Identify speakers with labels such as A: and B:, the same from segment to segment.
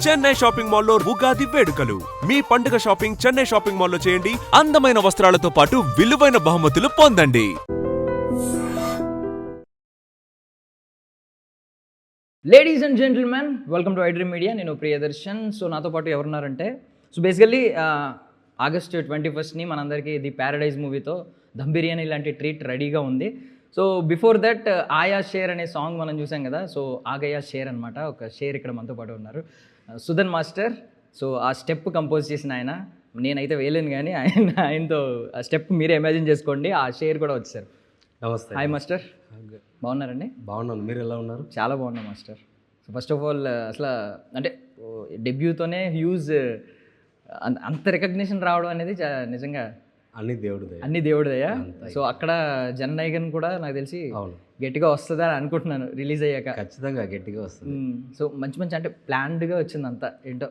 A: Chennai shopping మాల్లో ఉగాది వేడుకలు. మీ పండుగ షాపింగ్ చెన్నై షాపింగ్ మాల్లో చేయండి. అందమైన వస్త్రాలతో పాటు విలువైన బహుమతులు పొందండి.
B: Ladies and gentlemen, welcome to iDream media. నేను ప్రియదర్శన్. సో నాతో పాటు ఎవరున్నారంటే, సో బేసికల్లీ ఆగస్ట్ 21st మనందరికీ ది ప్యారడైజ్ మూవీతో దమ్ బిర్యానీ లాంటి ట్రీట్ రెడీగా ఉంది. సో బిఫోర్ దట్ ఆయా షేర్ అనే సాంగ్ మనం చూసాం కదా. సో ఆగయా షేర్ అనమాట. ఒక షేర్ ఇక్కడ మనతో పాటు ఉన్నారు, సుధన్ మాస్టర్. సో ఆ స్టెప్ కంపోజ్ చేసిన ఆయన, నేనైతే వేయలేను కానీ ఆయనతో ఆ స్టెప్ మీరే ఇమాజిన్ చేసుకోండి. ఆ షేర్ కూడా వచ్చారు.
C: నమస్తే.
B: హాయ్ మాస్టర్, బాగున్నారండి?
C: బాగున్నాను, మీరు ఎలా ఉన్నారు?
B: చాలా బాగున్నాం master. So first of all అసలు అంటే డెబ్యూతోనే హ్యూజ్ అంత రికగ్నిషన్ రావడం అనేది నిజంగా
C: అన్ని
B: దేవుడిదయ్యా. సో అక్కడ జననాయకన్ కూడా నాకు తెలిసి గట్టిగా వస్తుందని అనుకుంటున్నాను రిలీజ్ అయ్యాక.
C: ఖచ్చితంగా గట్టిగా వస్తుంది.
B: సో మంచి మంచి అంటే ప్లాన్డ్గా వచ్చింది అంతా, ఏంటో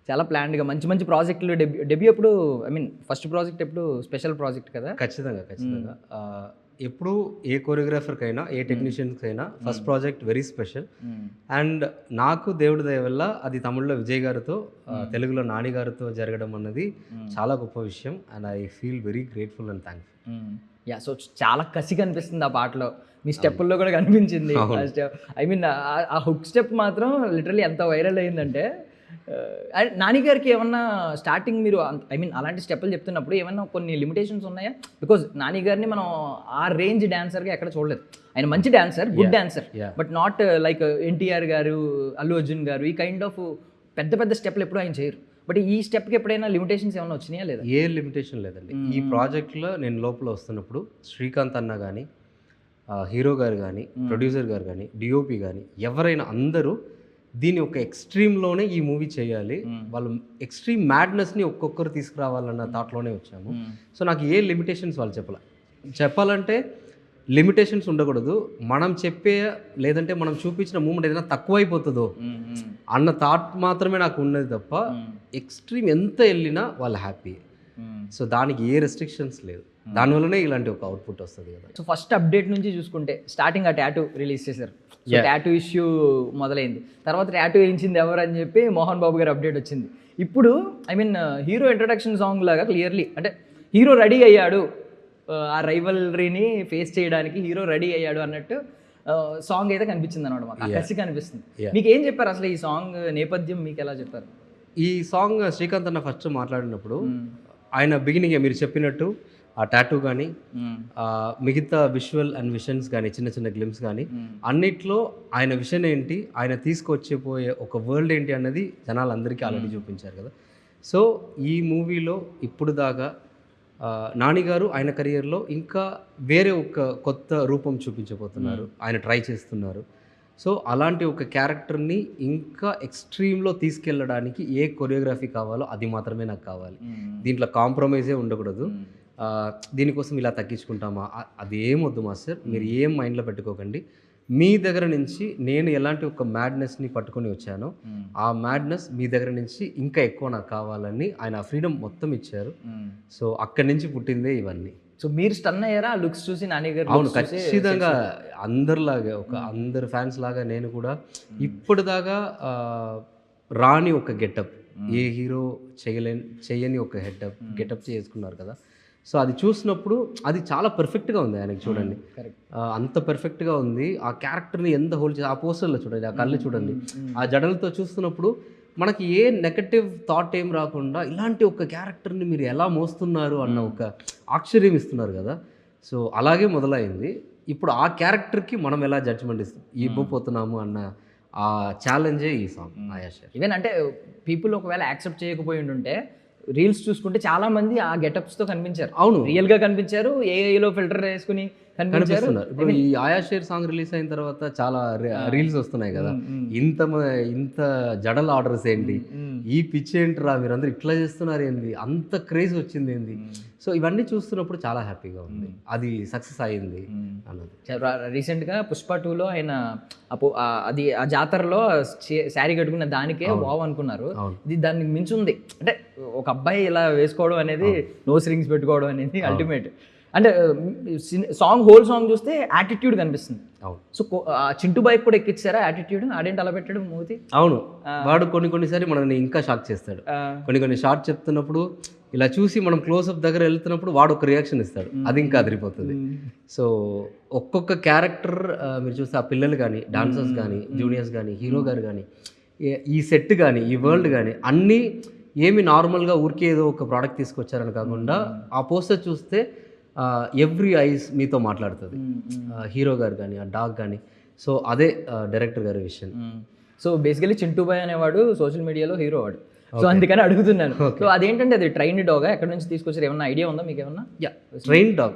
B: చాలా ప్లాన్డ్గా మంచి మంచి ప్రాజెక్టులు. డెబ్యూ ఎప్పుడు, ఐ మీన్ ఫస్ట్ ప్రాజెక్ట్ ఎప్పుడు స్పెషల్ ప్రాజెక్ట్ కదా?
C: ఖచ్చితంగా ఎప్పుడు ఏ కొరియోగ్రాఫర్కైనా ఏ టెక్నీషియన్స్కైనా first project very special. And నాకు దేవుడి దయ వల్ల అది తమిళ్లో విజయ్ గారితో, తెలుగులో నాని గారితో జరగడం అన్నది చాలా గొప్ప విషయం. And I feel very grateful and thankful.
B: Yeah, so చాలా కసి కనిపిస్తుంది ఆ పాటలో, మీ స్టెప్పుల్లో కూడా కనిపించింది. ఐ మీన్ ఆ హుక్ స్టెప్ మాత్రం లిటరలీ ఎంత వైరల్ అయిందంటే. నాని గారికి ఏమన్నా స్టార్టింగ్ మీరు ఐ మీన్ అలాంటి స్టెప్పులు చెప్తున్నప్పుడు ఏమన్నా కొన్ని లిమిటేషన్స్ ఉన్నాయా? బికాజ్ నాని గారిని మనం ఆ రేంజ్ డాన్సర్గా ఎక్కడ చూడలేదు. ఆయన మంచి dancer, good dancer, but not like NTR గారు, అల్లు అర్జున్ గారు ఈ కైండ్ ఆఫ్ పెద్ద పెద్ద స్టెప్లు ఎప్పుడు ఆయన చేయరు. బట్ ఈ స్టెప్కి ఎప్పుడైనా లిమిటేషన్స్ ఏమైనా వచ్చినాయా లేదా?
C: ఏ లిమిటేషన్ లేదండి. ఈ ప్రాజెక్ట్లో నేను లోపల వస్తున్నప్పుడు శ్రీకాంత్ అన్న కానీ, హీరో గారు కానీ, ప్రొడ్యూసర్ గారు కానీ, డిఓపి కానీ ఎవరైనా అందరూ దీని ఒక ఎక్స్ట్రీమ్లోనే ఈ మూవీ చేయాలి, వాళ్ళు ఎక్స్ట్రీమ్ మ్యాడ్నెస్ని ఒక్కొక్కరు తీసుకురావాలన్న థాట్లోనే వచ్చాము. సో నాకు ఏ లిమిటేషన్స్ వాళ్ళు చెప్పాలంటే లిమిటేషన్స్ ఉండకూడదు. మనం లేదంటే మనం చూపించిన మూమెంట్ ఏదైనా తక్కువైపోతుందో అన్న థాట్ మాత్రమే నాకు ఉన్నది తప్ప ఎక్స్ట్రీమ్ ఎంత వెళ్ళినా వాళ్ళు హ్యాపీ. సో దానికి ఏ రెస్ట్రిక్షన్స్ లేదు. దానివల్లనే ఇలాంటి ఒక అవుట్పుట్ వస్తుంది కదా.
B: సో ఫస్ట్ అప్డేట్ నుంచి చూసుకుంటే స్టార్టింగ్ ఆ టాటూ రిలీజ్ చేశారు. టాటూ ఇష్యూ మొదలైంది. తర్వాత టాటూ వేయించింది ఎవరు అని చెప్పి మోహన్ బాబు గారు అప్డేట్ వచ్చింది. ఇప్పుడు I mean hero introduction song లాగా క్లియర్లీ అంటే హీరో రెడీ అయ్యాడు, ఆ రైవల్రీని ఫేస్ చేయడానికి హీరో రెడీ అయ్యాడు అన్నట్టు సాంగ్ అయితే కనిపించింది అనమాట. మాకు కసి కనిపిస్తుంది. మీకు ఏం చెప్పారు అసలు ఈ సాంగ్ నేపథ్యం మీకు ఎలా చెప్పారు?
C: ఈ సాంగ్ శ్రీకాంత్ అన్న ఫస్ట్ మాట్లాడినప్పుడు ఆయన బిగినింగ్ మీరు చెప్పినట్టు ఆ టాటూ కానీ, మిగతా విజువల్ అండ్ విషన్స్ కానీ, చిన్న చిన్న గ్లిమ్స్ కానీ అన్నిట్లో ఆయన విషన్ ఏంటి, ఆయన తీసుకొచ్చిపోయే ఒక వరల్డ్ ఏంటి అన్నది జనాలందరికీ ఆల్రెడీ చూపించారు కదా. సో ఈ మూవీలో ఇప్పుడు దాకా నాని గారు ఆయన కెరియర్లో ఇంకా వేరే ఒక కొత్త రూపం చూపించబోతున్నారు, ఆయన ట్రై చేస్తున్నారు. సో అలాంటి ఒక క్యారెక్టర్ని ఇంకా ఎక్స్ట్రీమ్లో తీసుకెళ్ళడానికి ఏ కొరియోగ్రఫీ కావాలో అది మాత్రమే నాకు కావాలి. దీంట్లో కాంప్రమైజే ఉండకూడదు. దీనికోసం ఇలా తగ్గించుకుంటామా అది ఏమొద్దు మాస్టర్, మీరు ఏం మైండ్లో పెట్టుకోకండి. మీ దగ్గర నుంచి నేను ఎలాంటి ఒక మ్యాడ్నెస్ని పట్టుకొని వచ్చానో ఆ మ్యాడ్నెస్ మీ దగ్గర నుంచి ఇంకా ఎక్కువ నాకు కావాలని ఆయన ఫ్రీడమ్ మొత్తం ఇచ్చారు. సో అక్కడి నుంచి పుట్టిందే ఇవన్నీ.
B: సో మీరు స్టన్ అయ్యారా లుక్స్ చూసి నాని గారు?
C: అవును, ఖచ్చితంగా అందరిలాగా అందరు ఫ్యాన్స్ లాగా నేను కూడా ఇప్పటిదాకా రాని ఒక గెటప్, ఏ హీరో చేయని ఒక గెటప్ చేసుకున్నారు కదా. సో అది చూసినప్పుడు అది చాలా పర్ఫెక్ట్గా ఉంది ఆయనకి. చూడండి అంత పర్ఫెక్ట్గా ఉంది. ఆ క్యారెక్టర్ని ఎంత హోల్డ్ చేసి, ఆ పోస్టర్లో చూడండి, ఆ కళ్ళు చూడండి, ఆ జడలతో చూస్తున్నప్పుడు మనకి ఏ నెగటివ్ థాట్ ఏం రాకుండా ఇలాంటి ఒక క్యారెక్టర్ని మీరు ఎలా మోస్తున్నారు అన్న ఒక ఆశ్చర్యం ఇస్తున్నారు కదా. సో అలాగే మొదలైంది. ఇప్పుడు ఆ క్యారెక్టర్కి మనం ఎలా జడ్జ్మెంట్ ఇవ్వబోతున్నాము అన్న ఆ ఛాలెంజే ఈ సాంగ్ ఆయాష.
B: ఈవెన్ అంటే పీపుల్ ఒకవేళ యాక్సెప్ట్ చేయకపోయి ఉంటే రీల్స్ చూసుకుంటే చాలా మంది ఆ గెటప్స్తో కనిపించారు.
C: అవును,
B: రియల్గా కనిపించారు, ఏఐలో ఫిల్టర్ వేసుకుని
C: కనిపిస్తున్నారు. ఇప్పుడు ఈ ఆయా షేర్ సాంగ్ రిలీజ్ అయిన తర్వాత చాలా రీల్స్ వస్తున్నాయి కదా, ఇంత జడల ఆర్డర్స్ ఏంటి, ఈ పిచ్ ఏంటిరా, మీరందరూ ఇట్లా చేస్తున్నారు ఏంది, అంత క్రేజ్ వచ్చింది ఏంది. సో ఇవన్నీ చూస్తున్నప్పుడు చాలా హ్యాపీగా ఉంది, అది సక్సెస్ అయ్యింది అన్నది.
B: రీసెంట్గా పుష్ప 2లో ఆయన అది ఆ జాతరలో శారీ కట్టుకున్న దానికే వావ్ అనుకున్నారు. ఇది దానికి మించి ఉంది. అంటే ఒక అబ్బాయి ఇలా వేసుకోవడం అనేది, నోస్ రింగ్స్ పెట్టుకోవడం అనేది అల్టిమేట్. అంటే సాంగ్ హోల్ సాంగ్ చూస్తే యాటిట్యూడ్ కనిపిస్తుంది.
C: అవును.
B: సో చింటూ బైక్ కూడా ఎక్కిచ్చారా యాటిట్యూడ్? ఆడేంటి అలా పెట్టాడు మూతి?
C: అవును, వాడు కొన్నిసారి మనల్ని ఇంకా షాక్ చేస్తాడు. కొన్ని షార్ట్ చెప్తున్నప్పుడు ఇలా చూసి మనం క్లోజ్అప్ దగ్గర వెళ్తున్నప్పుడు వాడు ఒక రియాక్షన్ ఇస్తాడు, అది ఇంకా అదిరిపోతుంది. సో ఒక్కొక్క క్యారెక్టర్ మీరు చూస్తే ఆ పిల్లలు కానీ, డాన్సర్స్ కానీ, జూనియర్స్ కానీ, హీరో గారు కానీ, ఈ సెట్ కానీ, ఈ వరల్డ్ కానీ అన్నీ ఏమి నార్మల్గా ఊరికే ఏదో ఒక ప్రోడక్ట్ తీసుకొచ్చారని కాకుండా ఆ పోస్టర్ చూస్తే ఎవ్రీ ఐస్ మీతో మాట్లాడుతుంది. హీరో గారు కానీ, ఆ డాగ్ కానీ. సో అదే డైరెక్టర్ గారి విషయం.
B: సో బేసికలీ చింటూ బాయ్ అనేవాడు సోషల్ మీడియాలో హీరో వాడు. సో అందుకని అడుగుతున్నాను. సో అదేంటంటే అది ట్రైన్డ్ డాగా, ఎక్కడ నుంచి తీసుకొచ్చారు, ఏమన్నా ఐడియా ఉందా మీకు ఏమన్నా?
C: Train dog,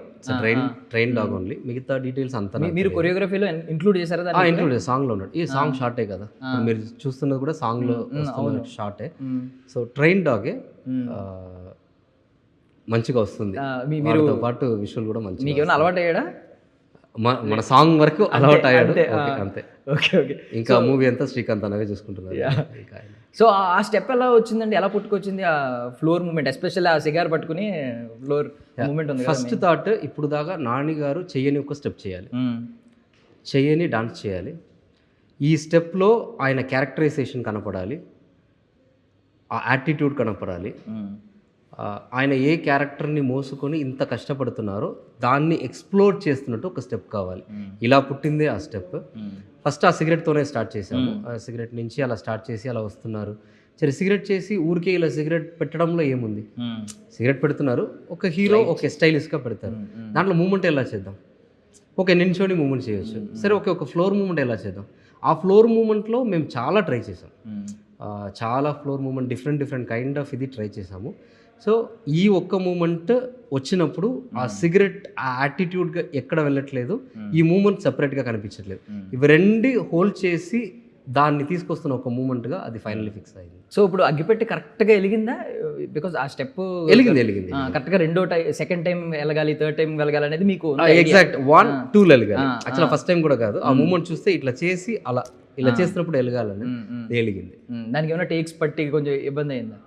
C: train dog only. మిగతా డీటెయిల్స్ అంతా
B: మీరు కొరియోగ్రఫీలో ఇంక్లూడ్ చేశారా?
C: ఇంక్లూడ్ సాంగ్లో ఉన్నాడు. ఈ సాంగ్ షార్టే కదా మీరు చూస్తున్నది కూడా సాంగ్లో షార్టే. సో ట్రైన్ డాగే మంచిగా వస్తుంది, మీరుతో పాటు విజువల్ కూడా మంచిగా.
B: మీకు ఏమైనా అలవాటు అయ్యాడా?
C: మన సాంగ్ వరకు అలవాటు అయ్యాడు అంతే.
B: Okay okay.
C: ఇంకా మూవీ అంతా శ్రీకాంత్ అనగా చూసుకుంటున్నారు.
B: సో ఆ స్టెప్ ఎలా వచ్చిందండి, ఎలా పుట్టుకొచ్చింది ఆ ఫ్లోర్ మూమెంట్, ఎస్పెషల్లీ ఆ సిగార్ పట్టుకుని ఫ్లోర్ మూమెంట్ ఉంది?
C: ఫస్ట్ థాట్ ఇప్పుడు దాకా నాని గారు చెయ్యని ఒక స్టెప్ చేయాలి, చెయ్యని డాన్స్ చేయాలి. ఈ స్టెప్లో ఆయన క్యారెక్టరైజేషన్ కనపడాలి, ఆ యాటిట్యూడ్ కనపడాలి. ఆయన ఏ క్యారెక్టర్ని మోసుకొని ఇంత కష్టపడుతున్నారో దాన్ని ఎక్స్ప్లోర్ చేస్తున్నట్టు ఒక స్టెప్ కావాలి. ఇలా పుట్టిందే ఆ స్టెప్. ఫస్ట్ ఆ సిగరెట్తోనే స్టార్ట్ చేశాము. ఆ సిగరెట్ నుంచి అలా స్టార్ట్ చేసి అలా వస్తున్నారు. సరే సిగరెట్ చేసి ఊరికే ఇలా సిగరెట్ పెట్టడంలో ఏముంది, సిగరెట్ పెడుతున్నారు, ఒక హీరో ఒక స్టైలిష్గా పెడతారు, దాంట్లో మూమెంట్ ఎలా చేద్దాం, ఓకే నించోని మూమెంట్ చేయొచ్చు, సరే ఓకే ఒక ఫ్లోర్ మూమెంట్ ఎలా చేద్దాం. ఆ ఫ్లోర్ మూమెంట్లో మేము చాలా ట్రై చేసాం, చాలా floor moment different kind of ఇది ట్రై చేసాము. సో ఈ ఒక్క మూమెంట్ వచ్చినప్పుడు ఆ సిగరెట్ ఆ యాటిట్యూడ్గా ఎక్కడ వెళ్ళట్లేదు, ఈ మూమెంట్ సపరేట్గా కనిపించట్లేదు, ఇవి రెండు హోల్డ్ చేసి దాన్ని తీసుకొస్తున్న ఒక మూమెంట్గా అది ఫైనల్లీ ఫిక్స్ అయింది.
B: సో ఇప్పుడు అగ్గిపెట్టి కరెక్ట్గా వెలిగిందా? బికాజ్ ఆ స్టెప్
C: వెలిగింది
B: కరెక్ట్గా రెండో సెకండ్ టైం వెళ్ళగాలి, థర్డ్ టైం వెళ్ళగాలి అనేది మీకు
C: ఎగ్జాక్ట్ 1, 2 వెళ్ళగాలి. యాక్చువల్ ఫస్ట్ టైం కూడా కాదు, ఆ మూమెంట్ చూస్తే ఇట్లా చేసి అలా ఇలా చేస్తున్నప్పుడు వెలగాలని వెలిగింది.
B: దానికి ఏమైనా టేక్స్ పట్టి కొంచెం ఇబ్బంది అయిందా?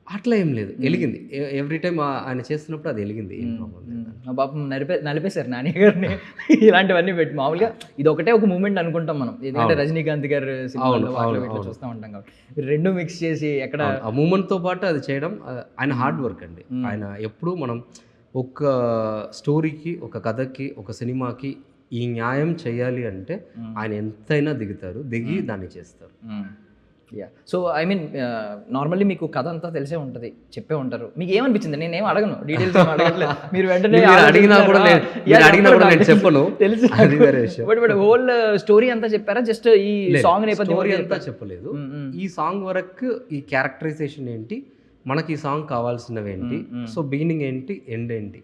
C: అట్లా ఏం లేదు, వెలిగింది. ఎవ్రీ టైం ఆయన చేస్తున్నప్పుడు అది వెలిగింది.
B: పాపం నలిపేశారు నాని గారిని ఇలాంటివన్నీ పెట్టి. మామూలుగా ఇది ఒకటే ఒక మూమెంట్ అనుకుంటాం మనం, ఎందుకంటే రజనీకాంత్ గారు సినిమాలో చూస్తూ ఉంటాం కాబట్టి రెండు మిక్స్ చేసి ఎక్కడ
C: ఆ మూమెంట్తో పాటు అది చేయడం ఆయన హార్డ్ వర్క్ అండి. ఆయన ఎప్పుడు మనం ఒక స్టోరీకి, ఒక కథకి, ఒక సినిమాకి ఈ న్యాయం చేయాలి అంటే ఆయన ఎంతైనా దిగి దాన్ని చేస్తారు.
B: సో ఐ మీన్ నార్మల్లీ మీకు కథ అంతా తెలిసే ఉంటుంది, చెప్పే ఉంటారు. మీకు ఏమనిపించింది? నేనేం అడగను, డీటెయిల్స్ అడగట్లేదు, మీరు వెంటనే
C: అడిగినా కూడా నేను చెప్పను,
B: తెలుసు. బట్ హోల్ స్టోరీ అంతా చెప్పారా? జస్ట్ ఈ సాంగ్ నేపథ్యం
C: అంతా చెప్పలేదు. ఈ సాంగ్ వరకు ఈ క్యారెక్టరైజేషన్ ఏంటి, మనకి ఈ సాంగ్ కావాల్సినవి ఏంటి, సో బిగినింగ్ ఏంటి, ఎండ్ ఏంటి,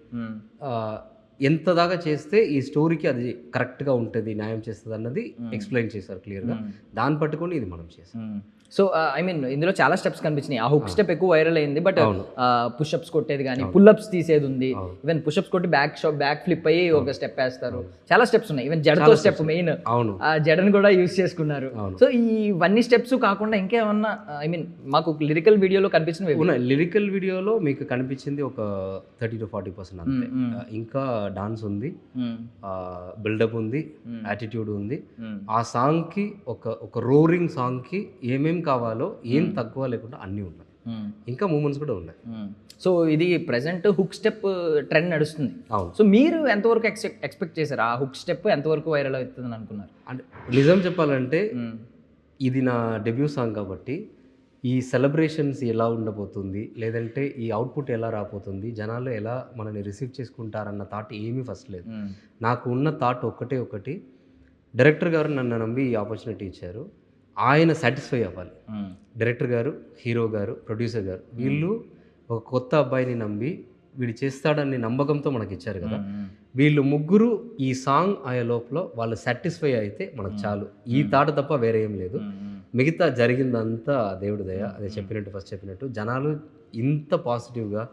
C: ఎంత దాకా చేస్తే ఈ స్టోరీకి అది కరెక్ట్గా ఉంటుంది, న్యాయం చేస్తుంది అన్నది ఎక్స్ప్లెయిన్ చేశారు క్లియర్గా. దాన్ని పట్టుకొని ఇది మనం చేసాం.
B: సో ఐ మీన్ ఇందులో చాలా స్టెప్స్ కనిపించినాయి. ఆ హుక్ స్టెప్ ఎక్కువ వైరల్ అయింది, బట్ పుషప్స్ కొట్టేది కానీ, పుల్అప్స్ తీసేది ఉంది, ఈవెన్ పుషప్స్ కొట్టి బ్యాక్ ఫ్లిప్ అయ్యి ఒక స్టెప్ వేస్తారు, చాలా స్టెప్స్ ఉన్నాయి. ఈవెన్ జడతో స్టెప్ మెయిన్, ఆ జడను కూడా యూజ్ చేసుకున్నారు. సో ఇవన్నీ స్టెప్స్ కాకుండా ఇంకేమన్నా ఐ మీన్ మాకు లిరికల్ వీడియోలో కనిపించినవి?
C: లిరికల్ వీడియోలో మీకు కనిపించింది ఒక 30 to 40% అంతే. ఇంకా డాన్స్ ఉంది, బిల్డప్ ఉంది, యాటిట్యూడ్ ఉంది. ఆ సాంగ్ కి ఒక రోరింగ్ సాంగ్ కి ఏమేమి కావాలో ఏం తక్కువ లేకుండా అన్నీ ఉన్నాయి, ఇంకా మూమెంట్స్ కూడా ఉన్నాయి.
B: సో ఇది ప్రెసెంట్ హుక్ స్టెప్ ట్రెండ్ నడుస్తుంది.
C: అవును.
B: సో మీరు ఎంతవరకు ఎక్స్పెక్ట్ చేశారు? ఆ హుక్ స్టెప్ ఎంతవరకు వైరల్ అవుతుందని అనుకున్నారు?
C: అంటే నిజం చెప్పాలంటే ఇది నా డెబ్యూ సాంగ్ కాబట్టి ఈ సెలబ్రేషన్స్ ఎలా ఉండబోతుంది, లేదంటే ఈ అవుట్పుట్ ఎలా రాబోతుంది, జనాలు ఎలా మనల్ని రిసీవ్ చేసుకుంటారన్న థాట్ ఏమీ ఫస్ట్ లేదు. నాకు ఉన్న థాట్ ఒకటి, డైరెక్టర్ గారు నన్ను నమ్మి ఈ ఆపర్చునిటీ ఇచ్చారు, ఆయన సాటిస్ఫై అవ్వాలి. డైరెక్టర్ గారు, హీరో గారు, ప్రొడ్యూసర్ గారు వీళ్ళు ఒక కొత్త అబ్బాయిని నమ్మి వీడు చేస్తాడని నమ్మకంతో మనకి ఇచ్చారు కదా. వీళ్ళు ముగ్గురు ఈ సాంగ్ అయ్యే లోపల వాళ్ళు సాటిస్ఫై అయితే మనకు చాలు. ఈ థాట్ తప్ప వేరే ఏం లేదు. మిగతా జరిగిందంతా దేవుడి దయ. అదే ఫస్ట్ చెప్పినట్టు జనాలు ఇంత పాజిటివ్గా,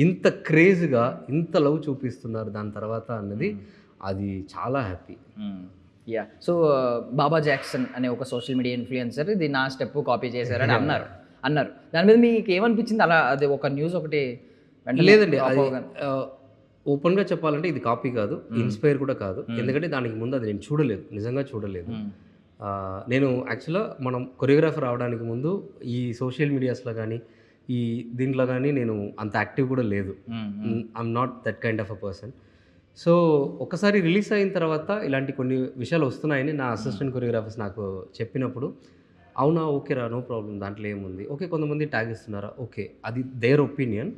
C: ఇంత క్రేజ్గా, ఇంత లవ్ చూపిస్తున్నారు దాని తర్వాత అన్నది అది చాలా హ్యాపీ.
B: సో బాబా జాక్సన్ అనే ఒక సోషల్ మీడియా ఇన్ఫ్లుయెన్సర్ ఇది నా స్టెప్ కాపీ చేశారని అన్నారు. దాని మీద మీకు ఏమనిపించింది? అలా అది ఒక న్యూస్ ఒకటి
C: లేదండి, ఓపెన్గా చెప్పాలంటే ఇది కాపీ కాదు, ఇన్స్పైర్ కూడా కాదు. ఎందుకంటే దానికి ముందు అది నేను చూడలేదు, నిజంగా చూడలేదు. నేను యాక్చువల్గా మనం కొరియోగ్రాఫర్ అవడానికి ముందు ఈ సోషల్ మీడియాస్లో కానీ ఈ దీంట్లో కానీ నేను అంత యాక్టివ్ కూడా లేదు. I'm not that kind of a person. So ఒకసారి రిలీజ్ అయిన తర్వాత ఇలాంటి కొన్ని విషయాలు వస్తున్నాయని నా అసిస్టెంట్ కొరియోగ్రాఫర్స్ నాకు చెప్పినప్పుడు, అవునా, ఓకే రా, నో ప్రాబ్లం, దాంట్లో ఏముంది, ఓకే కొంతమంది ట్యాగ్ ఇస్తున్నారా, ఓకే, అది their opinion,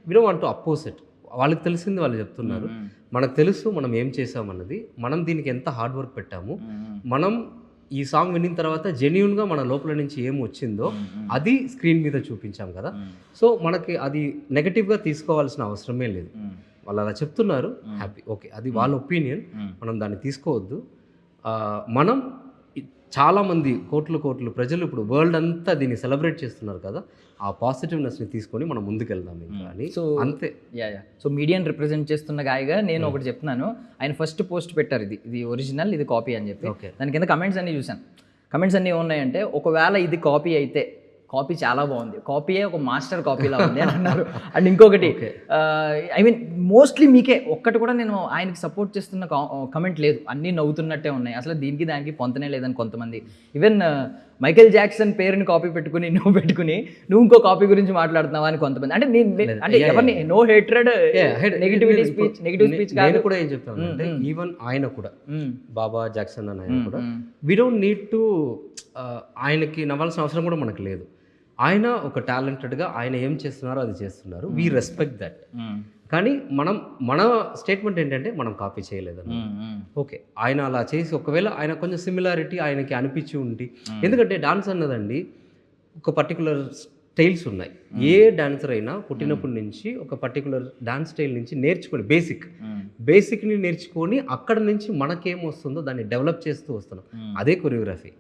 C: we don't want to oppose it. వాళ్ళకి తెలిసింది వాళ్ళు చెప్తున్నారు, మనకు తెలుసు మనం ఏం చేసామన్నది, మనం దీనికి ఎంత హార్డ్ వర్క్ పెట్టాము, మనం ఈ సాంగ్ విన్న తర్వాత జెన్యూన్గా మన లోపల నుంచి ఏం వచ్చిందో అది స్క్రీన్ మీద చూపించాం కదా. సో మనకి అది నెగటివ్గా తీసుకోవాల్సిన అవసరమే లేదు. వాళ్ళు అలా చెప్తున్నారు, హ్యాపీ, ఓకే, అది వాళ్ళ ఒపీనియన్, మనం దాన్ని తీసుకోవద్దు. మనం చాలామంది కోట్లు ప్రజలు ఇప్పుడు వరల్డ్ అంతా దీన్ని సెలబ్రేట్ చేస్తున్నారు కదా, ఆ పాజిటివ్నెస్ని తీసుకొని మనం ముందుకెళ్దాం ఇంకా అని. సో అంతే.
B: సో మీడియాని రిప్రజెంట్ చేస్తున్న గాయగా నేను ఒకటి చెప్తున్నాను. ఆయన ఫస్ట్ పోస్ట్ పెట్టారు, ఇది ఒరిజినల్, ఇది కాపీ అని చెప్పి. దాని కింద కమెంట్స్ అన్ని చూశాను. కమెంట్స్ అన్నీ ఏమున్నాయంటే, ఒకవేళ ఇది కాపీ అయితే కాపీ చాలా బాగుంది, కాపీయే ఒక మాస్టర్ కాపీలా ఉంది అని అన్నారు. అండ్ ఇంకొకటి, ఐ మీన్ మోస్ట్లీ మీకే ఒక్కటి కూడా నేను ఆయనకి సపోర్ట్ చేస్తున్న కమెంట్ లేదు, అన్నీ నవ్వుతున్నట్టే ఉన్నాయి, అసలు దీనికి దానికి పొంతనే లేదని కొంతమంది. ఈవెన్ మైకేల్ జాక్సన్ పేరుని కాపీ పెట్టుకుని నువ్వు ఇంకో కాపీ గురించి మాట్లాడుతున్నావా అని కొంతమంది. అంటే అంటే ఎవరిని నో హేట్రెడ్, నెగిటివ్ స్పీచ్
C: నేను కూడా ఏం చెప్తాను అంటే, ఈవెన్ ఆయన కూడా బాబా జాక్సన్ అని ఆయన కూడా, వీ డోంట్ నీడ్ టు ఆయనకి నవ్వాల్సిన అవసరం కూడా మనకు లేదు. ఆయన ఒక టాలెంటెడ్గా ఆయన ఏం చేస్తున్నారో అది చేస్తున్నారు, వీ రెస్పెక్ట్ దట్. కానీ మన స్టేట్మెంట్ ఏంటంటే మనం కాపీ చేయలేదని. ఓకే, ఆయన అలా చేసి ఒకవేళ ఆయన కొంచెం సిమిలారిటీ ఆయనకి అనిపించి ఉండి, ఎందుకంటే డాన్స్ అన్నదండి ఒక పర్టికులర్ స్టైల్స్ ఉన్నాయి. ఏ డాన్సర్ అయినా పుట్టినప్పటి నుంచి ఒక పర్టికులర్ డాన్స్ స్టైల్ నుంచి నేర్చుకొని బేసిక్ని నేర్చుకొని అక్కడ నుంచి మనకేం వస్తుందో దాన్ని డెవలప్ చేస్తూ వస్తున్నాం, అదే కొరియోగ్రఫీ.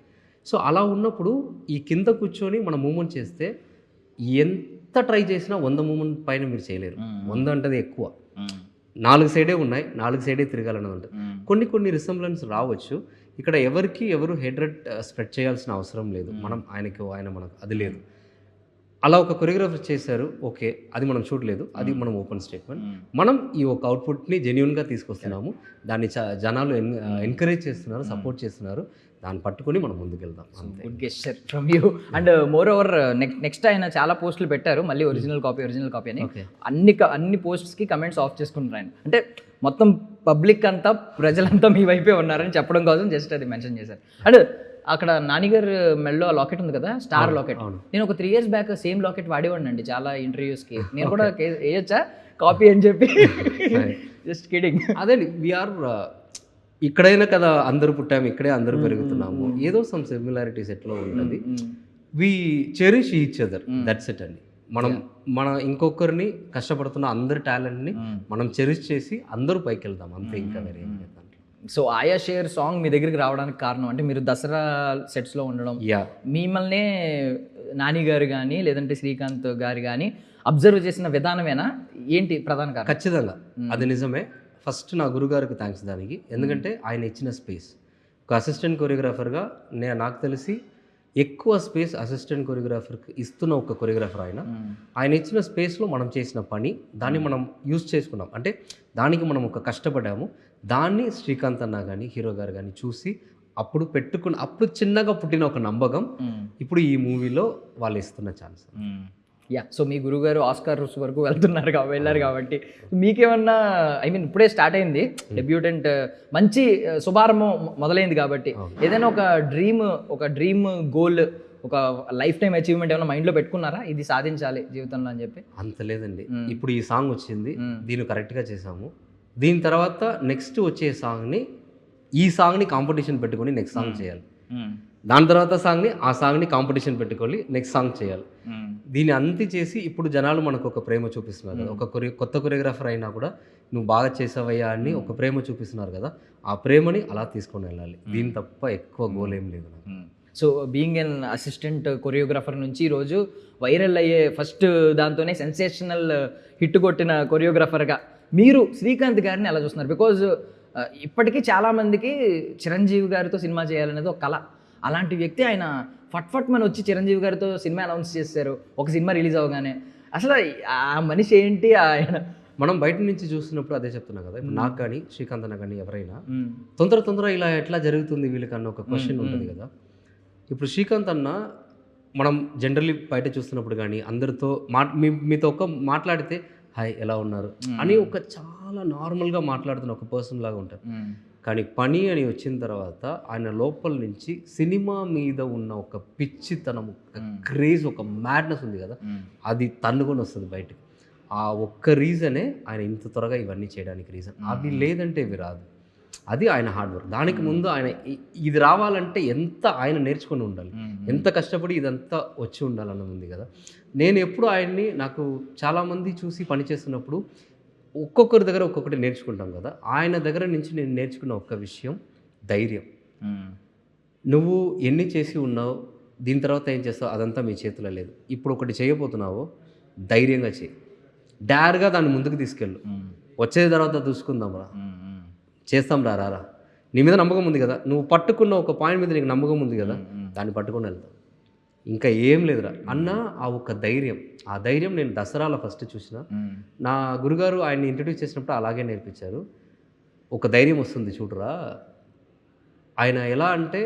C: సో అలా ఉన్నప్పుడు ఈ కింద కూర్చొని మనం మూమెంట్ చేస్తే ఎంత ట్రై చేసినా 100 మూమెంట్ పైన మీరు చేయలేరు. 100 అంటే ఎక్కువ, 4 సైడే ఉన్నాయి, 4 సైడే తిరగాలన్నది ఉంటుంది. కొన్ని రిసెంబ్లెన్స్ రావచ్చు. ఇక్కడ ఎవరు హెడ్రెడ్ స్ప్రెడ్ చేయాల్సిన అవసరం లేదు. మనం ఆయన మనకు అది లేదు. అలా ఒక కొరియోగ్రాఫర్ చేశారు, ఓకే, అది మనం చూడలేదు, అది మనం ఓపెన్ స్టేట్మెంట్. మనం ఈ ఒక అవుట్పుట్ని జెన్యూన్గా తీసుకొస్తున్నాము, దాన్ని జనాలు ఎంకరేజ్ చేస్తున్నారు, సపోర్ట్ చేస్తున్నారు, దాన్ని పట్టుకొని మనం ముందుకెళ్దాం.
B: Good gesture from you. And moreover next ఆయన చాలా పోస్టులు పెట్టారు, మళ్ళీ ఒరిజినల్ కాపీ అని. అన్ని పోస్ట్స్కి కమెంట్స్ ఆఫ్ చేసుకుంటారు ఆయన. అంటే మొత్తం పబ్లిక్ అంతా, ప్రజలంతా మీ వైపే ఉన్నారని చెప్పడం కోసం జస్ట్ అది మెన్షన్ చేశారు. అండ్ అక్కడ నానిగారు మెల్లో లాకెట్ ఉంది కదా, స్టార్ లాకెట్, నేను ఒక 3 years బ్యాక్ సేమ్ లాకెట్ వాడేవాడిని అండి చాలా ఇంటర్వ్యూస్కి. నేను కూడా వేయొచ్చా కాపీ అని చెప్పి? Just kidding.
C: అదే వీఆర్ ఇక్కడైనా కదా అందరూ పుట్టాము, ఇక్కడే అందరూ పెరుగుతున్నాము, ఏదో సమ్ సిమిలారిటీస్ ఎట్లా ఉంటుంది. We cherish each other, that's it అండి. మన ఇంకొకరిని కష్టపడుతున్న అందరి టాలెంట్ని మనం చెరిష్ చేసి అందరూ పైకి వెళ్దాం, అంతే. ఇంకా వేరే ఏం లేదు.
B: సో ఆయా షేర్ సాంగ్ మీ దగ్గరికి రావడానికి కారణం అంటే మీరు దసరా సెట్స్లో ఉండడం, మిమ్మల్నే నాని గారు కానీ లేదంటే శ్రీకాంత్ గారు కానీ అబ్జర్వ్ చేసిన విధానమేనా, ఏంటి ప్రధాన కారణం?
C: ఖచ్చితంగా అది నిజమే. ఫస్ట్ నా గురుగారికి థ్యాంక్స్ దానికి. ఎందుకంటే ఆయన ఇచ్చిన స్పేస్, ఒక అసిస్టెంట్ కొరియోగ్రాఫర్గా నాకు తెలిసి ఎక్కువ స్పేస్ అసిస్టెంట్ కొరియోగ్రాఫర్కి ఇస్తున్న ఒక కొరియోగ్రాఫర్ ఆయన ఇచ్చిన స్పేస్లో మనం చేసిన పని, దాన్ని మనం యూజ్ చేసుకున్నాం. అంటే దానికి మనం ఒక కష్టపడ్డాము. దాన్ని శ్రీకాంత్ అన్న కానీ హీరో గారు కానీ చూసి అప్పుడు చిన్నగా పుట్టిన ఒక నమ్మకం ఇప్పుడు ఈ మూవీలో వాళ్ళు ఇస్తున్న ఛాన్స్.
B: సో మీ గురుగారు ఆస్కార్స్ వరకు వెళ్ళారు కాబట్టి మీకేమన్నా, ఐ మీన్ ఇప్పుడే స్టార్ట్ అయింది డెబ్యూటెంట్, మంచి శుభారంభం మొదలైంది కాబట్టి ఏదైనా ఒక డ్రీమ్ గోల్, ఒక లైఫ్ టైం అచీవ్మెంట్ ఏమైనా మైండ్లో పెట్టుకున్నారా, ఇది సాధించాలి జీవితంలో అని చెప్పి?
C: అంత లేదండి. ఇప్పుడు ఈ సాంగ్ వచ్చింది, దీన్ని కరెక్ట్గా చేసాము. దీని తర్వాత నెక్స్ట్ వచ్చే ఈ సాంగ్ని కాంపిటీషన్ పెట్టుకొని నెక్స్ట్ సాంగ్ చేయాలి. దాని తర్వాత ఆ సాంగ్ని కాంపిటీషన్ పెట్టుకొని నెక్స్ట్ సాంగ్ చేయాలి. దీన్ని అంతి చేసి ఇప్పుడు జనాలు మనకు ఒక ప్రేమ చూపిస్తున్నారు కదా, ఒక కొత్త కొరియోగ్రాఫర్ అయినా కూడా నువ్వు బాగా చేసావయ్యా అని ఒక ప్రేమ చూపిస్తున్నారు కదా, ఆ ప్రేమని అలా తీసుకొని వెళ్ళాలి. దీని తప్ప ఎక్కువ గోల్ ఏం లేదు.
B: So being an assistant choreographer నుంచి ఈరోజు వైరల్ అయ్యే ఫస్ట్ దాంతోనే సెన్సేషనల్ హిట్ కొట్టిన కొరియోగ్రాఫర్గా మీరు శ్రీకాంత్ గారిని ఎలా చూస్తున్నారు? బికాజ్ ఇప్పటికీ చాలామందికి చిరంజీవి గారితో సినిమా చేయాలనేది ఒక కళ. అలాంటి వ్యక్తి ఆయన ఫట్ మన వచ్చి చిరంజీవి గారితో సినిమా అనౌన్స్ చేశారు ఒక సినిమా రిలీజ్ అవగానే. అసలు ఆ మనిషి ఏంటి, ఆయన
C: మనం బయట నుంచి చూస్తున్నప్పుడు అదే చెప్తున్నా కదా, ఇప్పుడు నాకు కానీ శ్రీకాంత్ అన్న కానీ ఎవరైనా తొందర ఇలా ఎట్లా జరుగుతుంది వీళ్ళకన్నా ఒక క్వశ్చన్ ఉంటుంది కదా. ఇప్పుడు శ్రీకాంత్ అన్న మనం జనరల్లీ బయట చూస్తున్నప్పుడు కానీ అందరితో మీతో ఒక మాట్లాడితే హాయ్ ఎలా ఉన్నారు అని ఒక చాలా నార్మల్గా మాట్లాడుతున్న ఒక పర్సన్ లాగా ఉంటారు. కానీ పని అని వచ్చిన తర్వాత ఆయన లోపల నుంచి సినిమా మీద ఉన్న ఒక పిచ్చితనం, ఒక క్రేజ్, ఒక మ్యాడ్నెస్ ఉంది కదా, అది తన్నుకొని వస్తుంది బయటకు. ఆ ఒక్క రీజనే ఆయన ఇంత త్వరగా ఇవన్నీ చేయడానికి రీజన్. అది లేదంటే ఇవి రాదు. అది ఆయన హార్డ్ వర్క్. దానికి ముందు ఆయన ఇది రావాలంటే ఎంత ఆయన నేర్చుకొని ఉండాలి, ఎంత కష్టపడి ఇదంతా వచ్చి ఉండాలన్నది ఉంది కదా. నేను ఎప్పుడు ఆయన్ని, నాకు చాలామంది చూసి పనిచేస్తున్నప్పుడు ఒక్కొక్కరి దగ్గర ఒక్కొక్కటి నేర్చుకుంటాం కదా, ఆయన దగ్గర నుంచి నేను నేర్చుకున్న ఒక్క విషయం ధైర్యం. నువ్వు ఎన్ని చేసి ఉన్నావు, దీని తర్వాత ఏం చేస్తావు అదంతా మీ చేతిలో లేదు. ఇప్పుడు ఒకటి చేయబోతున్నావో ధైర్యంగా చేయి, డైర్గా దాన్ని ముందుకు తీసుకెళ్ళు. వచ్చే తర్వాత చూసుకుందాం రా, చేస్తాం రారా, నీ మీద నమ్మకం ఉంది కదా, నువ్వు పట్టుకున్న ఒక పాయింట్ మీద నీకు నమ్మకం ఉంది కదా, దాన్ని పట్టుకొని వెళ్తాం, ఇంకా ఏం లేదురా అన్న ఆ ఒక ధైర్యం. ఆ ధైర్యం నేను దసరాలో ఫస్ట్ చూసిన. నా గురుగారు ఆయన్ని ఇంట్రడ్యూస్ చేసినప్పుడు అలాగే నేర్పించారు. ఒక ధైర్యం వస్తుంది చూడరా. ఆయన ఎలా అంటే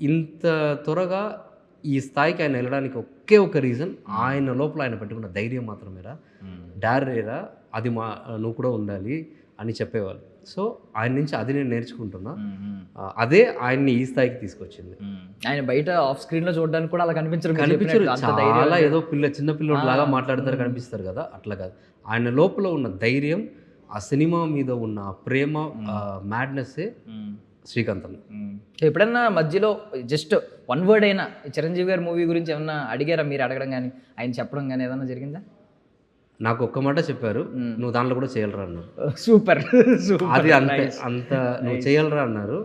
C: ఇంత త్వరగా ఈ స్థాయికి ఆయన వెళ్ళడానికి ఒకే ఒక రీజన్, ఆయన లోపల ఆయన పెట్టుకున్న ధైర్యం మాత్రమేరా, డారేరా, అది నువ్వు కూడా ఉండాలి అని చెప్పేవాళ్ళు. సో ఆయన నుంచి అది నేను నేర్చుకుంటున్నా. అదే ఆయన్ని ఈ స్థాయికి తీసుకొచ్చింది.
B: ఆయన బయట ఆఫ్ స్క్రీన్ లో చూడడానికి కూడా అలా కనిపించరు,
C: చాలా ఏదో చిన్న పిల్లోడు లాగా మాట్లాడతారు కనిపిస్తారు కదా, అట్లా కాదు. ఆయన లోపల ఉన్న ధైర్యం, ఆ సినిమా మీద ఉన్న ప్రేమ, మ్యాడ్నెస్సే శ్రీకాంత్ అన్న.
B: ఎప్పుడన్నా మధ్యలో జస్ట్ వన్ వర్డ్ అయినా చిరంజీవి గారి మూవీ గురించి ఏమన్నా అడిగారా మీరు? అడగడం కానీ ఆయన చెప్పడం కానీ ఏదన్నా జరిగిందా?
C: నాకు ఒక్క మాట చెప్పారు, నువ్వు దాంట్లో కూడా చేయాలరా అన్నారు.
B: సూపర్.
C: అది అంత నువ్వు చేయాలరా అన్నారు.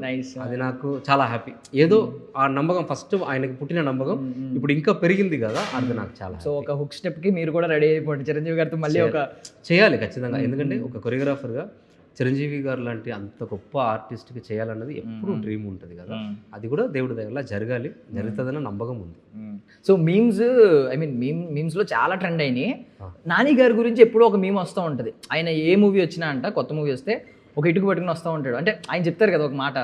C: అది నాకు చాలా హ్యాపీ. ఏదో ఆ నమ్మకం, ఫస్ట్ ఆయనకి పుట్టిన నమ్మకం ఇప్పుడు ఇంకా పెరిగింది కదా, అది నాకు చాలా.
B: సో ఒక హుక్ స్టెప్ కి మీరు కూడా రెడీ అయిపోండి చిరంజీవి గారితో మళ్ళీ ఒక
C: చేయాలి ఖచ్చితంగా. ఎందుకంటే ఒక కొరియోగ్రాఫర్గా చిరంజీవి గారు లాంటి అంత గొప్ప ఆర్టిస్ట్కి చేయాలన్నది ఎప్పుడు డ్రీమ్ ఉంటుంది కదా, అది కూడా దేవుడి దగ్గర జరగాలి, జరుగుతుందన్న నమ్మకం ఉంది.
B: సో మీమ్స్, ఐ మీన్ మీమ్స్లో చాలా ట్రెండ్ అయినాయి. నాని గారి గురించి ఎప్పుడూ ఒక మీమ్ వస్తూ ఉంటుంది. ఆయన ఏ మూవీ వచ్చినా అంట, కొత్త మూవీ వస్తే ఒక ఇటుక పట్టుకుని వస్తూ ఉంటాడు. అంటే ఆయన చెప్తారు కదా ఒక మాట,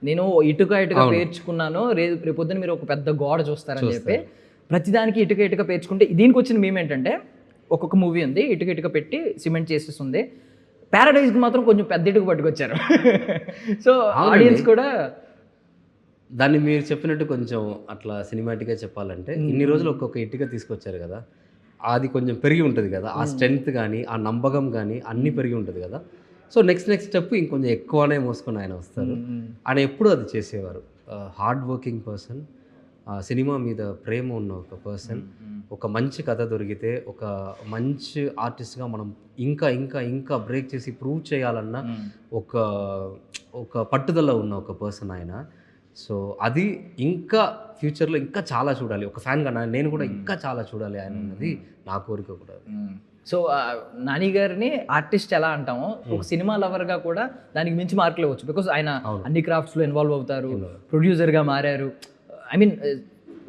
B: నేను ఇటుక పేర్చుకున్నాను, రేపొద్దున మీరు ఒక పెద్ద గోడ చూస్తారని చెప్పి ప్రతిదానికి ఇటుక పేర్చుకుంటే. దీనికి వచ్చిన మీమ్ ఏంటంటే, ఒక్కొక్క మూవీ ఉంది, ఇటుక పెట్టి సిమెంట్ చేసేస్తుంది, ప్యారడైజ్కి మాత్రం కొంచెం పెద్ద ఇటుక పట్టుకొచ్చారు. సో ఆడియన్స్ కూడా
C: దాన్ని మీరు చెప్పినట్టు కొంచెం అట్లా సినిమాటిక్గా చెప్పాలంటే, ఇన్ని రోజులు ఒక్కొక్క ఇటుక తీసుకొచ్చారు కదా, అది కొంచెం పెరిగి ఉంటుంది కదా, ఆ స్ట్రెంగ్త్ కానీ ఆ నమ్మకం కానీ అన్నీ పెరిగి ఉంటుంది కదా. సో నెక్స్ట్ స్టెప్ ఇంకొంచెం ఎక్కువనే మోసుకొని ఆయన వస్తారు. ఆయన ఎప్పుడు అది చేసేవారు. హార్డ్ వర్కింగ్ పర్సన్, సినిమా మీద ప్రేమ ఉన్న ఒక పర్సన్. ఒక మంచి కథ దొరికితే, ఒక మంచి ఆర్టిస్ట్గా మనం ఇంకా బ్రేక్ చేసి ప్రూవ్ చేయాలన్న ఒక పట్టుదల ఉన్న ఒక పర్సన్ ఆయన. సో అది ఇంకా ఫ్యూచర్లో ఇంకా చాలా చూడాలి. ఒక ఫ్యాన్గా నేను కూడా ఇంకా చాలా చూడాలి ఆయన అన్నది నా కోరిక కూడా.
B: సో నాని గారిని ఆర్టిస్ట్ ఎలా అంటామో, ఒక సినిమా లవర్గా కూడా దానికి మించి మార్కులు ఇవ్వచ్చు. బికాస్ ఆయన అన్ని క్రాఫ్ట్స్లో ఇన్వాల్వ్ అవుతారు, ప్రొడ్యూసర్గా మారారు. ఐ మీన్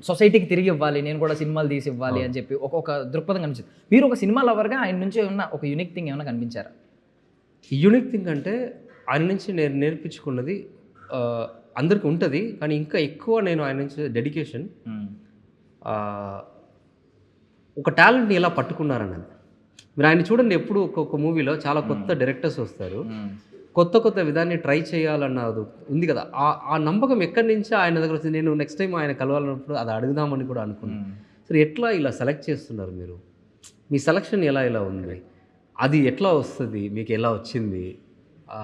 B: సొసైటీకి తిరిగి ఇవ్వాలి, నేను కూడా సినిమాలు తీసి ఇవ్వాలి అని చెప్పి ఒక దృక్పథం కనిపించింది. మీరు ఒక సినిమా లవర్గా ఆయన నుంచి ఏమన్నా ఒక యూనిక్ థింగ్ ఏమైనా కనిపించారా?
C: యూనిక్ థింగ్ అంటే ఆయన నుంచి నేను నేర్పించుకున్నది అందరికీ ఉంటుంది, కానీ ఇంకా ఎక్కువ నేను ఆయన నుంచి డెడికేషన్, ఒక టాలెంట్ని ఎలా పట్టుకున్నారన్నది. మీరు ఆయన చూడండి, ఎప్పుడు ఒక్కొక్క మూవీలో చాలా కొత్త డైరెక్టర్స్ వస్తారు, కొత్త విధాన్ని ట్రై చేయాలన్నది ఉంది కదా, ఆ నమ్మకం ఎక్కడి నుంచి ఆయన దగ్గర వచ్చింది. నేను నెక్స్ట్ టైం ఆయన కలవాలన్నప్పుడు అది అడుగుదామని కూడా అనుకున్నాను. సరే ఎట్లా ఇలా సెలెక్ట్ చేస్తున్నారు మీరు, మీ సెలక్షన్ ఎలా ఉంది, అది ఎట్లా వస్తుంది, మీకు ఎలా వచ్చింది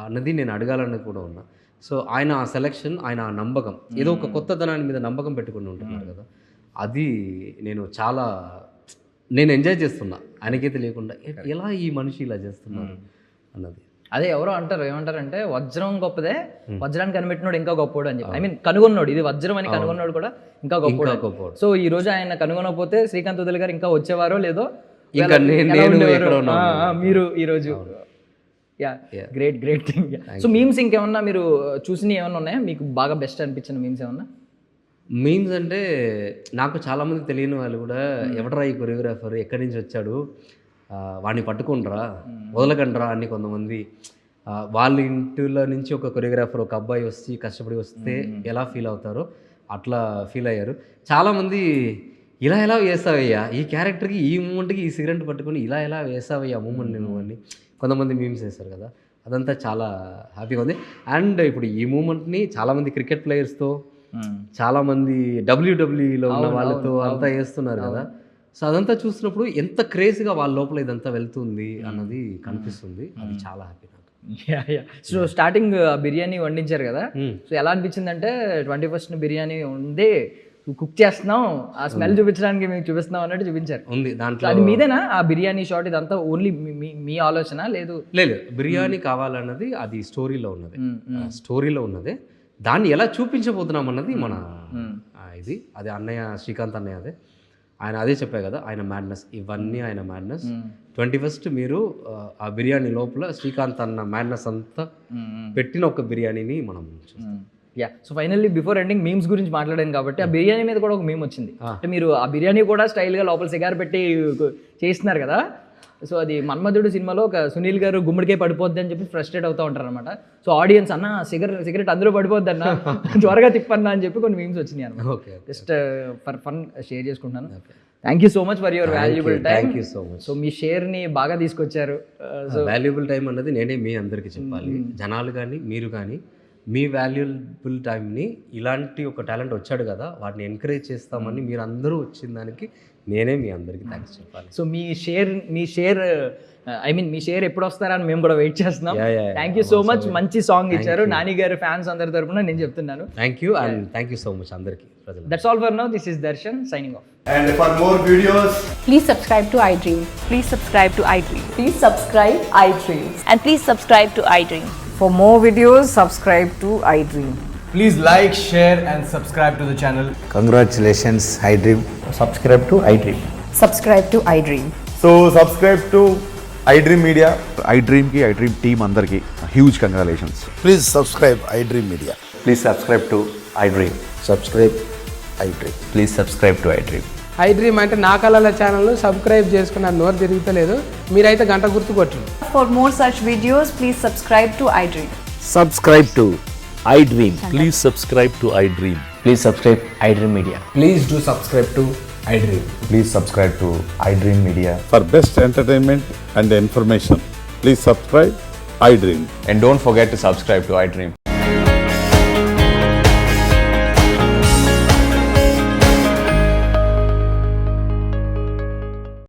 C: అన్నది నేను అడగాలని కూడా ఉన్నా. సో ఆయన ఆ సెలెక్షన్, ఆయన ఆ నమ్మకం, ఏదో ఒక కొత్తదనాన్ని మీద నమ్మకం పెట్టుకుని ఉంటున్నారు కదా, అది నేను ఎంజాయ్ చేస్తున్నా. ఆయనకైతే లేకుండా ఎలా ఈ మనిషి ఇలా చేస్తున్నారు అన్నది.
B: అదే ఎవరో అంటారు, ఏమంటారంటే వజ్రం గొప్పదే, వజ్రాన్ని కనిపెట్టినోడు ఇంకా గొప్పోడు అని చెప్పి. ఐ మీన్ కనుగొన్నాడు, ఇది వజ్రం అని కనుగొన్నాడు కూడా ఇంకా గొప్పోడు. సో ఈ రోజు ఆయన కనుగొనకపోతే శ్రీకాంత్ వదిలి గారు ఇంకా వచ్చేవారో లేదో, మీరు ఈరోజు గ్రేట్ థింగ్. సో మీమ్స్ ఇంకేమన్నా మీరు చూసినవి ఏమన్నా ఉన్నాయా మీకు బాగా బెస్ట్ అనిపించిన మీమ్స్ ఏమన్నా?
C: మీమ్స్ అంటే నాకు చాలామంది తెలియని వాళ్ళు కూడా, ఎవడరా ఈ కొరియోగ్రాఫర్, ఎక్కడి నుంచి వచ్చాడు, వాడిని పట్టుకుండ్రా వదలకండ్రా అని కొంతమంది వాళ్ళ ఇంటిలో నుంచి ఒక కొరియోగ్రాఫర్ ఒక అబ్బాయి వచ్చి కష్టపడి వస్తే ఎలా ఫీల్ అవుతారో అట్లా ఫీల్ అయ్యారు. చాలామంది ఇలా ఎలా వేసావయ్యా ఈ క్యారెక్టర్కి ఈ మూమెంట్కి ఈ సిగరెట్ పట్టుకొని ఇలా ఎలా వేసావయ్యా మూమెంట్ నేను అని కొంతమంది మీమ్స్ వేశారు కదా, అదంతా చాలా హ్యాపీగా ఉంది. అండ్ ఇప్పుడు ఈ మూమెంట్ని చాలామంది క్రికెట్ ప్లేయర్స్తో చాలామంది డబ్ల్యూడబ్ల్యూఈలో ఉన్న వాళ్ళతో అంతా వేస్తున్నారు కదా. సో అదంతా చూసినప్పుడు ఎంత క్రేజ్గా వాళ్ళ లోపల ఇదంతా వెళ్తుంది అన్నది కనిపిస్తుంది. అది చాలా హ్యాపీ నాకు.
B: సో స్టార్టింగ్ బిర్యానీ వండించారు కదా, సో ఎలా అనిపించింది అంటే 21st బిర్యానీ ఉంది కుక్ చేస్తున్నాం ఆ స్మెల్ చూపించడానికి మీకు చూపిస్తున్నాం అన్నట్టు చూపించారు.
C: ఉంది దాంట్లో.
B: అది మీదేనా ఆ బిర్యానీ షాట్? ఇదంతా ఓన్లీ మీ ఆలోచన? లేదు
C: బిర్యానీ కావాలన్నది అది స్టోరీలో ఉన్నదే. దాన్ని ఎలా చూపించబోతున్నాం అన్నది మన ఇది. అది అన్నయ్య శ్రీకాంత్ అన్నయ్య ఆయన అదే చెప్పారు కదా, ఆయన మ్యాడ్నెస్, ఇవన్నీ ఆయన మ్యాడ్నెస్. 21st మీరు ఆ బిర్యానీ లోపల శ్రీకాంత్ అన్న మ్యాడ్నెస్ అంతా పెట్టిన ఒక బిర్యానీని మనం చూస్తాం.
B: So finally before ending memes గురించి మాట్లాడాను కాబట్టి ఆ బిర్యానీ మీద కూడా ఒక మీమ్ వచ్చింది. అంటే మీరు ఆ బిర్యానీ కూడా స్టైల్గా లోపల సిగార్ పెట్టి చేస్తున్నారు కదా. సో అది మన్మధుడు సినిమాలో ఒక సునీల్ గారు గుమ్మడికే పడిపోద్ది అని చెప్పి ఫ్రస్ట్రేట్ అవుతూ ఉంటారు అనమాట. సో ఆడియన్స్ అన్న సిగరెట్ అందులో పడిపోద్ది అన్న త్వరగా తిప్పన్నా అని చెప్పి కొన్ని మీమ్స్ వచ్చినాయి అనమాట. జస్ట్ ఫర్ ఫన్ షేర్ చేసుకుంటున్నాను. Thank you so much for your valuable time.
C: Thank you so much.
B: So మీ షేర్ని బాగా తీసుకొచ్చారు.
C: సో వాల్యుబుల్ టైం అన్నది నేనే మీ అందరికీ చెప్పాలి. జనాలు కానీ మీరు కానీ మీ వాల్యుబుల్ టైంని ఇలాంటి ఒక టాలెంట్ వచ్చాడు కదా వాటిని ఎంకరేజ్ చేస్తామని మీరు అందరూ వచ్చిన దానికి నేనే మీ అందరికీ థ్యాంక్స్ చెప్పాలి.
B: సో మీ షేర్ మీ షేర్ ఎప్పుడు వస్తారని మేము కూడా వెయిట్ చేస్తున్నాం. Thank you so much. మంచి సాంగ్ ఇచ్చారు. నాని గారు ఫ్యాన్స్ అందరి తరపున నేను చెప్తున్నాను
C: thank you. And thank you so much అందరికీ.
B: That's all for now. This is Darshan signing off.
D: And for more videos,
E: please subscribe to iDream.
F: Please subscribe to iDream.
E: Please subscribe iDream.
F: And please subscribe to iDream.
E: For more videos, subscribe to iDream.
D: please like, share and subscribe to the channel.
G: Congratulations, iDream.
H: Subscribe to iDream.
E: Subscribe to iDream.
D: So subscribe to iDream Media.
I: iDream ki iDream team andarki huge congratulations.
G: Please subscribe iDream Media.
H: Please subscribe to iDream.
G: Subscribe iDream.
H: Please subscribe to iDream.
J: iDream అంటే నా కళల channel subscribe చేసుకున్న నోరు తిరుగుతలేదు, మీరైతే గంట గుర్తు కొట్టండి.
E: For more such videos, please subscribe to iDream.
H: Subscribe to iDream.
K: Please subscribe to iDream.
H: Please subscribe iDream Media.
D: Please do subscribe to iDream.
H: Please subscribe to iDream Media.
I: For best entertainment and information, please subscribe iDream.
H: And don't forget to subscribe to iDream.